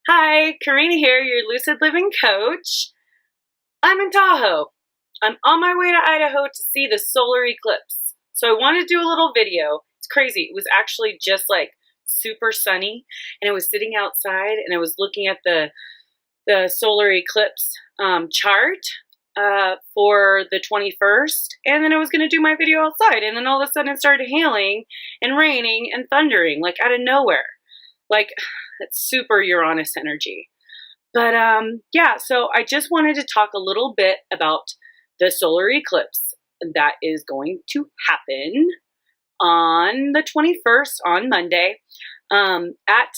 Hi, Karina here, your Lucid Living coach. I'm in Tahoe. I'm on my way to Idaho to see the solar eclipse. So I wanted to do a little video. It's crazy. It was actually just like super sunny, and I was sitting outside and I was looking at the solar eclipse chart for the 21st, and then I was going to do my video outside, and then all of a sudden it started hailing and raining and thundering like out of nowhere. Like, it's super Uranus energy. But yeah, so I just wanted to talk a little bit about the solar eclipse that is going to happen on the 21st, on Monday, at,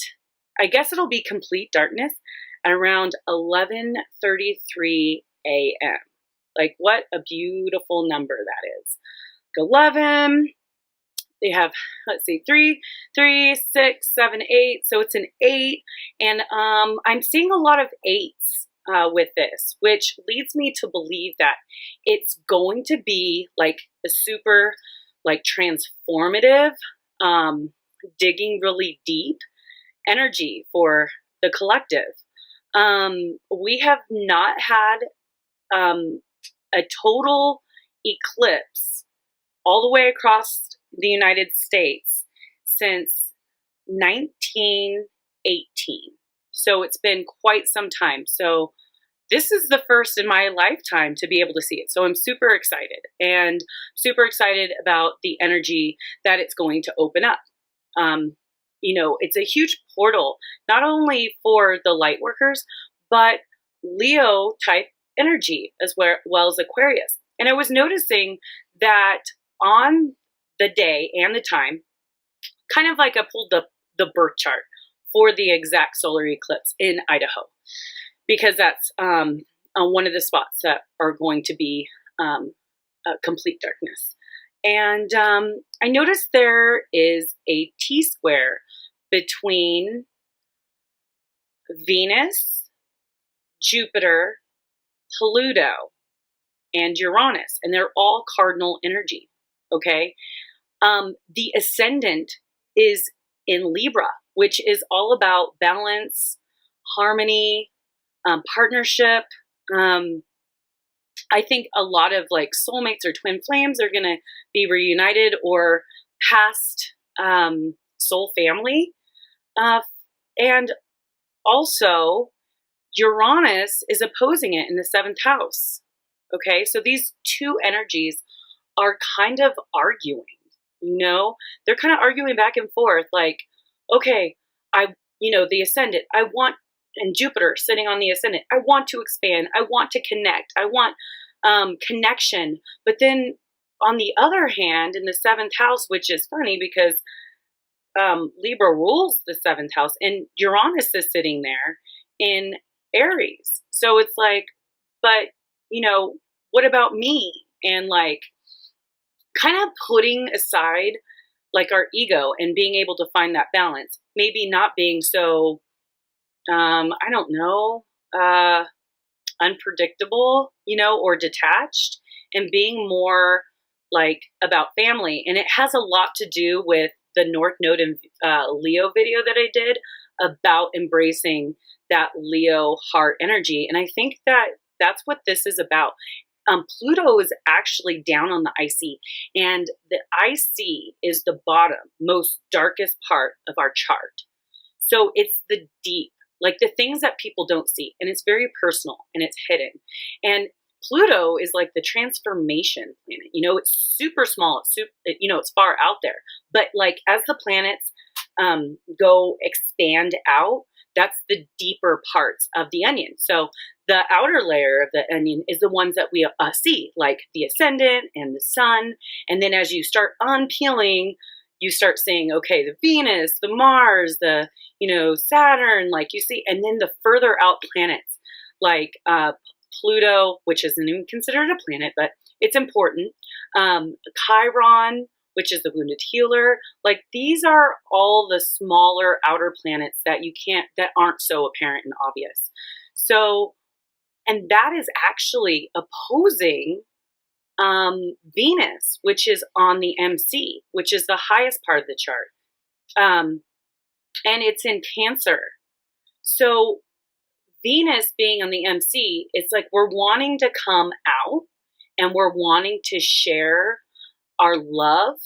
I guess it'll be complete darkness at around 11:33 a.m. Like, what a beautiful number that is. 11. They have, let's see, 3, 6, 7, 8. So it's an 8. And I'm seeing a lot of 8s with this, which leads me to believe that it's going to be like a super, like, transformative, digging really deep energy for the collective. We have not had a total eclipse all the way across the United States since 1918. So it's been quite some time. So this is the first in my lifetime to be able to see it. So I'm super excited, and super excited about the energy that it's going to open up. You know, it's a huge portal, not only for the light workers, but Leo type energy as well as Aquarius. And I was noticing that on the day and the time, kind of like I pulled the birth chart for the exact solar eclipse in Idaho, because that's one of the spots that are going to be complete darkness. And I noticed there is a T-square between Venus, Jupiter, Pluto, and Uranus, and they're all cardinal energy, okay? The ascendant is in Libra, which is all about balance, harmony, partnership. I think a lot of like soulmates or twin flames are going to be reunited, or past soul family. And also, Uranus is opposing it in the 7th house. Okay, so these two energies are kind of arguing. You know, they're kind of arguing back and forth, like, okay, the ascendant, and Jupiter sitting on the ascendant, I want to expand, I want to connect, I want connection. But then on the other hand, in the 7th house, which is funny because Libra rules the 7th house, and Uranus is sitting there in Aries. So it's like, but, what about me? And like, kind of putting aside like our ego and being able to find that balance, maybe not being so, I don't know, unpredictable, or detached, and being more like about family. And it has a lot to do with the North Node and Leo video that I did about embracing that Leo heart energy. And I think that that's what this is about. Pluto is actually down on the IC, and the IC is the bottom, most darkest part of our chart. So it's the deep, like the things that people don't see, and it's very personal and it's hidden. And Pluto is like the transformation planet. It's super small. It's far out there. But like as the planets go expand out, that's the deeper parts of the onion. So the outer layer of the onion is the ones that we see, like the ascendant and the sun. And then as you start unpeeling, you start seeing, okay, the Venus, the Mars, the, Saturn, like you see, and then the further out planets, like Pluto, which isn't even considered a planet, but it's important. Chiron, which is the wounded healer. Like, these are all the smaller outer planets that that aren't so apparent and obvious. So, and that is actually opposing Venus, which is on the MC, which is the highest part of the chart. And it's in Cancer. So Venus being on the MC, it's like we're wanting to come out and we're wanting to share our love,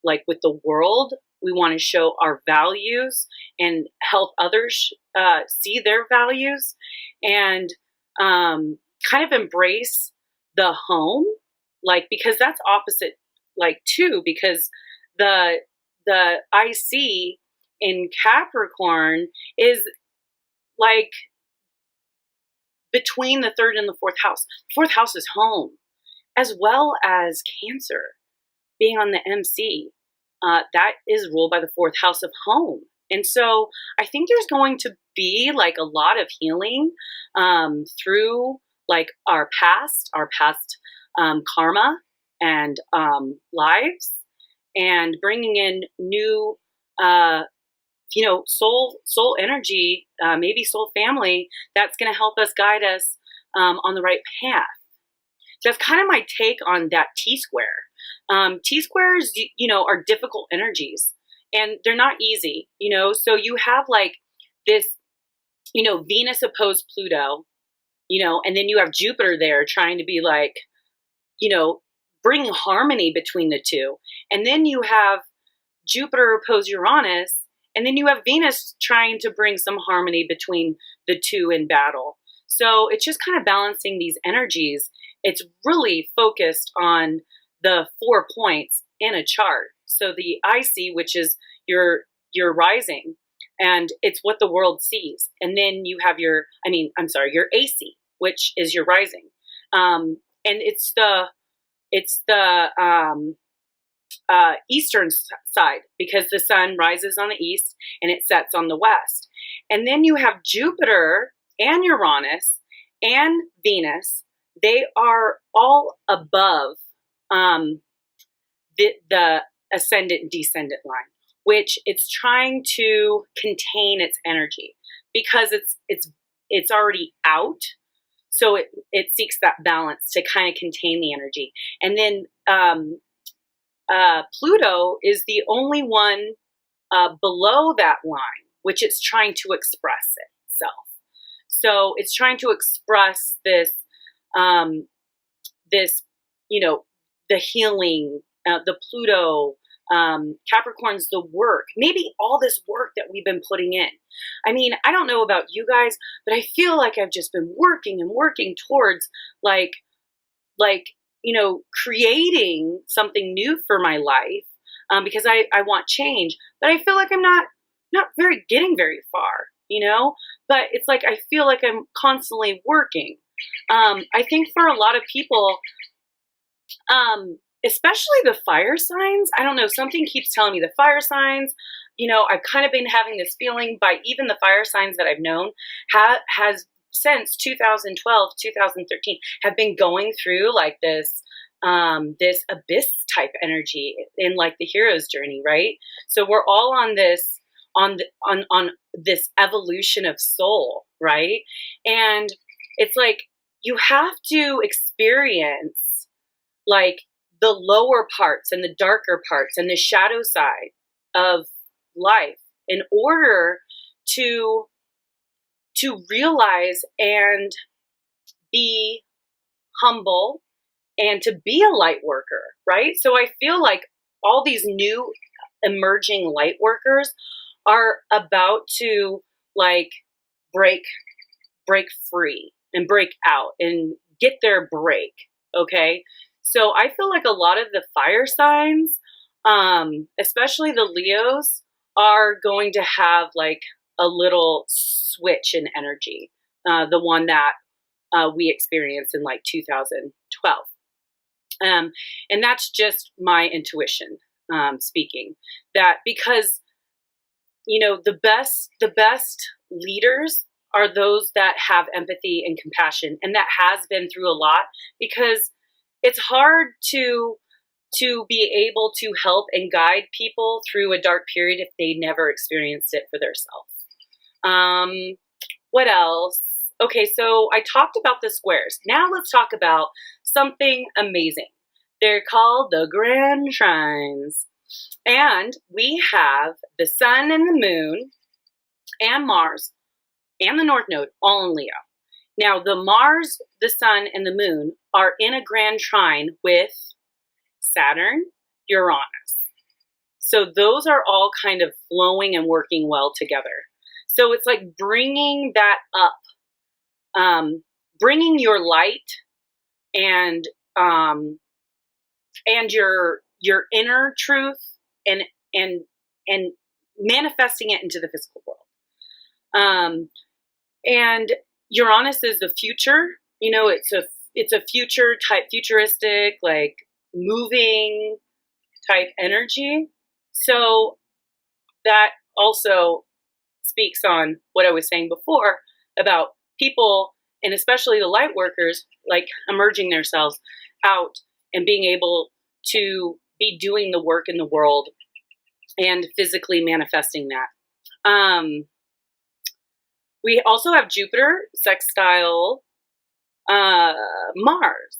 like with the world. We want to show our values and help others see their values, and kind of embrace the home, like, because that's opposite, like, too, because the IC in Capricorn is like between the third and the fourth house. Fourth house is home, as well as Cancer being on the MC. That is ruled by the fourth house of home. And so I think there's going to be like a lot of healing through like our past karma and lives, and bringing in new soul energy, maybe soul family, that's going to help us, guide us on the right path. That's kind of my take on that T-square. T-squares, are difficult energies, and they're not easy, so you have like this, Venus opposed Pluto, and then you have Jupiter there trying to be like, bring harmony between the two. And then you have Jupiter opposed Uranus, and then you have Venus trying to bring some harmony between the two in battle. So it's just kind of balancing these energies. It's really focused on the 4 points in a chart. So the IC, which is your rising, and it's what the world sees. And then you have your AC, which is your rising. And it's the eastern side, because the sun rises on the east and it sets on the west. And then you have Jupiter and Uranus and Venus. They are all above the ascendant and descendant line, which it's trying to contain its energy, because it's already out. So it seeks that balance to kind of contain the energy. And then Pluto is the only one below that line, which it's trying to express itself. So it's trying to express this, the healing, the Pluto, Capricorn's the work, maybe all this work that we've been putting in. I mean, I don't know about you guys, but I feel like I've just been working and working towards like, creating something new for my life, because I want change, but I feel like I'm not getting very far, but it's like, I feel like I'm constantly working. I think for a lot of people, especially the fire signs, I don't know, something keeps telling me the fire signs, I've kind of been having this feeling by even the fire signs that I've known has since 2012, 2013 have been going through like this abyss type energy in like the hero's journey, right? So we're all on this, on this evolution of soul, right? And it's like, you have to experience like the lower parts and the darker parts and the shadow side of life in order to realize and be humble and to be a light worker, right? So I feel like all these new emerging light workers are about to like break free and break out and get their break, okay? So I feel like a lot of the fire signs, especially the Leos, are going to have like a little switch in energy, the one that we experienced in like 2012. And that's just my intuition speaking, that because, the best leaders are those that have empathy and compassion, and that has been through a lot, because it's hard to be able to help and guide people through a dark period if they never experienced it for themselves. What else? Okay, so I talked about the squares. Now let's talk about something amazing. They're called the grand trines. And we have the sun and the moon and Mars and the North Node, all in Leo. Now, the Mars, the Sun, and the Moon are in a grand trine with Saturn, Uranus. So those are all kind of flowing and working well together. So it's like bringing that up, bringing your light and your inner truth and manifesting it into the physical world. And Uranus is the future. You know, it's a future type, futuristic, like moving type energy. So that also speaks on what I was saying before about people, and especially the light workers, like emerging themselves out and being able to be doing the work in the world and physically manifesting that. We also have Jupiter sextile Mars.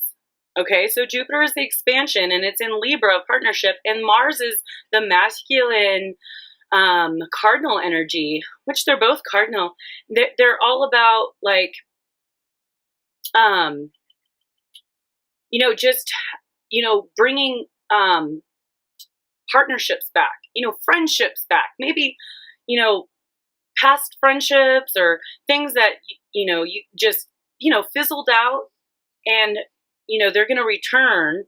Okay, so Jupiter is the expansion, and it's in Libra, partnership, and Mars is the masculine cardinal energy, which they're both cardinal. They're all about like, bringing partnerships back, friendships back, maybe, past friendships or things that, you just, fizzled out, and, they're going to return.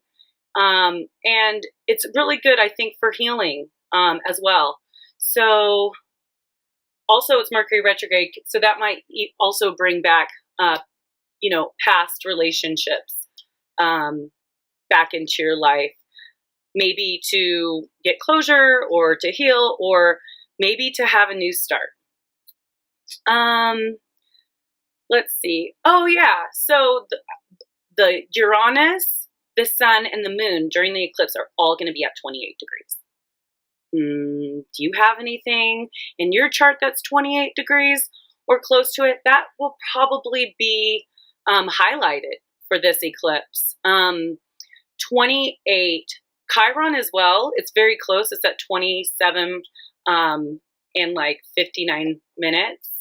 And it's really good, I think, for healing as well. So also it's Mercury retrograde, so that might also bring back, past relationships back into your life, maybe to get closure or to heal, or maybe to have a new start. Let's see. Oh yeah. So the Uranus, the Sun, and the Moon during the eclipse are all going to be at 28 degrees. Do you have anything in your chart that's 28 degrees or close to it? That will probably be highlighted for this eclipse. 28 Chiron as well. It's very close. It's at 27 in like 59 minutes.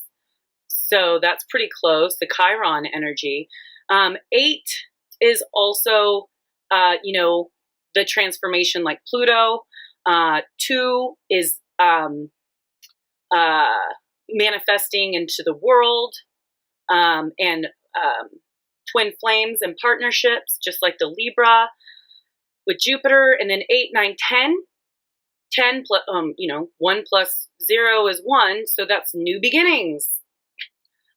So that's pretty close, the Chiron energy. 8 is also, the transformation like Pluto. 2 is manifesting into the world, and twin flames and partnerships, just like the Libra with Jupiter. And then 8, 9, 10. 10 plus, 1 plus 0 is 1, so that's new beginnings.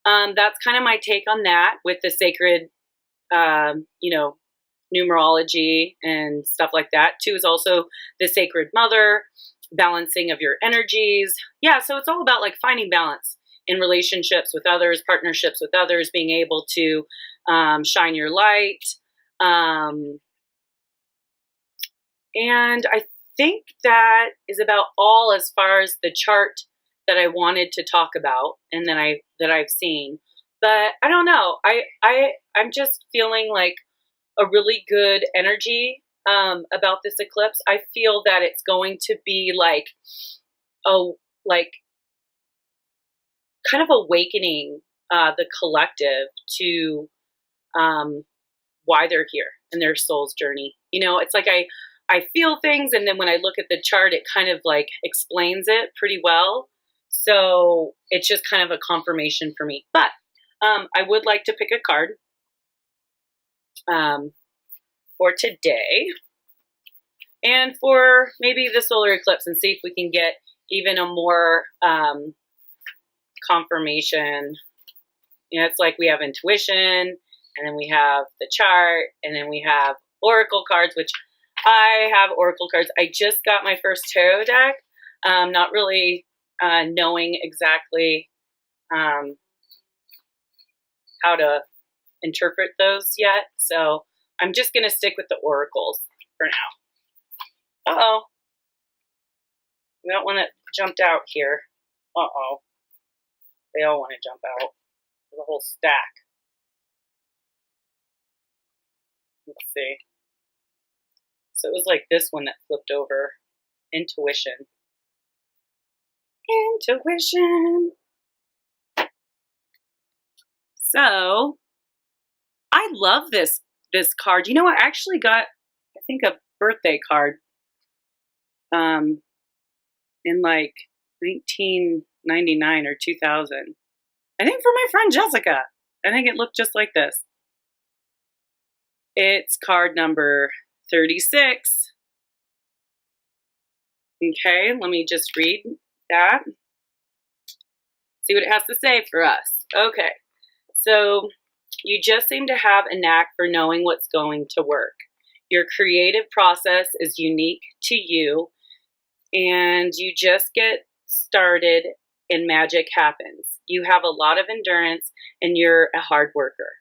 That's kind of my take on that with the sacred, numerology and stuff like that. 2 is also the sacred mother, balancing of your energies. Yeah, so it's all about like finding balance in relationships with others, partnerships with others, being able to shine your light. And I think that is about all as far as the chart that I wanted to talk about and that I've seen. But I don't know. I'm just feeling like a really good energy about this eclipse. I feel that it's going to be like kind of awakening the collective to why they're here in their soul's journey. It's like I feel things, and then when I look at the chart, it kind of like explains it pretty well. So it's just kind of a confirmation for me. But I would like to pick a card for today and for maybe the solar eclipse, and see if we can get even a more confirmation. It's like we have intuition, and then we have the chart, and then we have oracle cards, which I have oracle cards. I just got my first tarot deck, not really knowing exactly how to interpret those yet. So I'm just going to stick with the oracles for now. Uh-oh. We don't want it jumped out here. Uh-oh. They all want to jump out. There's a whole stack. Let's see. So it was like this one that flipped over. Intuition. Intuition. So I love this card. You know, I actually got, I think, a birthday card in like 1999 or 2000. I think for my friend Jessica. I think it looked just like this. It's card number 36. Okay, let me just read that. See what it has to say for us. Okay, so you just seem to have a knack for knowing what's going to work. Your creative process is unique to you, and you just get started and magic happens. You have a lot of endurance and you're a hard worker.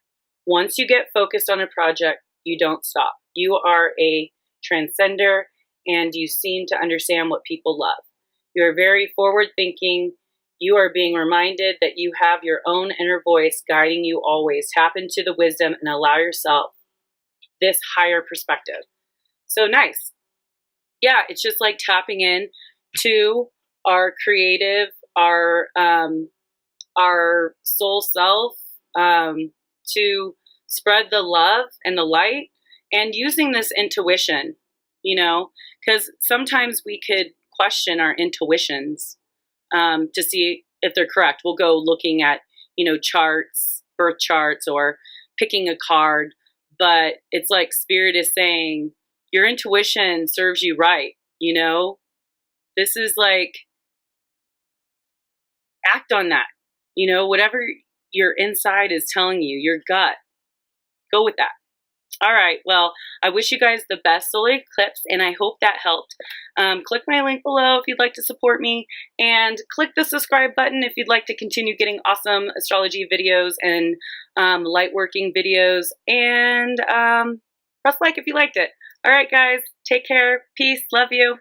Once you get focused on a project, you don't stop. You are a transcender and you seem to understand what people love. You're very forward thinking. You are being reminded that you have your own inner voice guiding you always. Tap into the wisdom and allow yourself this higher perspective. So nice. Yeah, it's just like tapping in to our creative, our soul self, to spread the love and the light, and using this intuition, you know, because sometimes we could question our intuitions to see if they're correct. We'll go looking at, you know, charts, birth charts, or picking a card, but it's like Spirit is saying, your intuition serves you right, you know? This is like, act on that. You know, whatever your inside is telling you, your gut, go with that. All right. Well, I wish you guys the best solar eclipse, and I hope that helped. Click my link below if you'd like to support me, and click the subscribe button if you'd like to continue getting awesome astrology videos and light working videos, and press like if you liked it. All right, guys. Take care. Peace. Love you.